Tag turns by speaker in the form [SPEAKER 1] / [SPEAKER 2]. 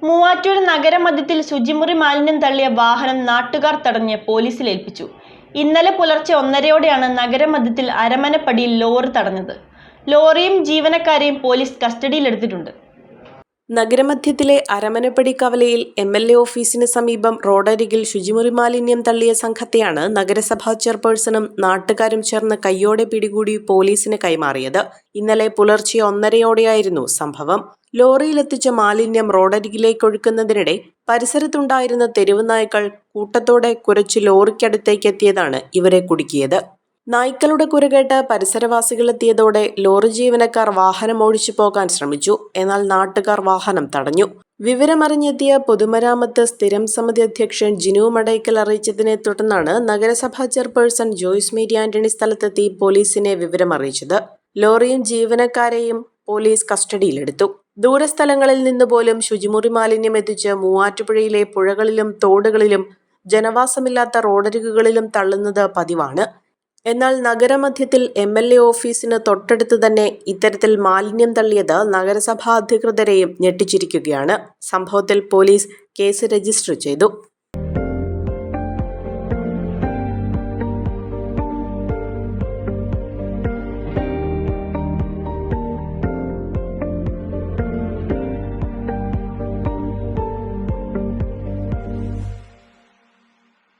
[SPEAKER 1] മൂവാറ്റൂർ നഗരമധ്യത്തിൽ ശുചിമുറി മാലിന്യം തള്ളിയ വാഹനം നാട്ടുകാർ തടഞ്ഞ് പോലീസിൽ ഏൽപ്പിച്ചു. ഇന്നലെ പുലർച്ചെ 1:30യോടെയാണ് നഗരമധ്യത്തിൽ അരമനപ്പടിയിൽ ലോറി തടഞ്ഞത്. ലോറിയും ജീവനക്കാരെയും പോലീസ് കസ്റ്റഡിയിലെടുത്തിട്ടുണ്ട്.
[SPEAKER 2] നഗരമധ്യത്തിലെ അരമനപ്പടി കവലയിൽ MLA ഓഫീസിന് സമീപം റോഡരികിൽ ശുചിമുറി മാലിന്യം തള്ളിയ സംഘത്തെയാണ് നഗരസഭാ ചെയർപേഴ്സണും നാട്ടുകാരും ചേർന്ന് കയ്യോടെ പിടികൂടി പോലീസിന് കൈമാറിയത്. ഇന്നലെ പുലർച്ചെ 1:30യോടെയായിരുന്നു സംഭവം. ലോറിയിലെത്തിച്ച മാലിന്യം റോഡരികിലേക്ക് ഒഴുക്കുന്നതിനിടെ പരിസരത്തുണ്ടായിരുന്ന തെരുവ് നായ്ക്കൾ കൂട്ടത്തോടെ കുരച്ച് ലോറിക്കടുത്തേക്ക് എത്തിയതാണ് ഇവരെ കുടുക്കിയത്. നായ്ക്കളുടെ കുരകേട്ട് പരിസരവാസികളെത്തിയതോടെ ലോറി ജീവനക്കാർ വാഹനം ഓടിച്ചു പോകാൻ ശ്രമിച്ചു. എന്നാൽ നാട്ടുകാർ വാഹനം തടഞ്ഞു. വിവരമറിഞ്ഞെത്തിയ പൊതുമരാമത്ത് സ്ഥിരം സമിതി അധ്യക്ഷൻ ജിനു മടയ്ക്കൽ അറിയിച്ചതിനെ തുടർന്നാണ് നഗരസഭാ ചെയർപേഴ്സൺ ജോയ്സ് മേരി ആന്റണി സ്ഥലത്തെത്തി പോലീസിനെ വിവരമറിയിച്ചത്. ലോറിയും ജീവനക്കാരെയും പോലീസ് കസ്റ്റഡിയിലെടുത്തു. ദൂരസ്ഥലങ്ങളിൽ നിന്ന് പോലും ശുചിമുറി മാലിന്യം എത്തിച്ച് മൂവാറ്റുപുഴയിലെ പുഴകളിലും തോടുകളിലും ജനവാസമില്ലാത്ത റോഡരികുകളിലും തള്ളുന്നത് പതിവാണ്. എന്നാൽ നഗരമധ്യത്തിൽ MLA ഓഫീസിന് തൊട്ടടുത്ത് തന്നെ ഇത്തരത്തിൽ മാലിന്യം തള്ളിയത് നഗരസഭാ അധികൃതരെയും ഞെട്ടിച്ചിരിക്കുകയാണ്. സംഭവത്തിൽ പോലീസ് കേസ് രജിസ്റ്റർ ചെയ്തു.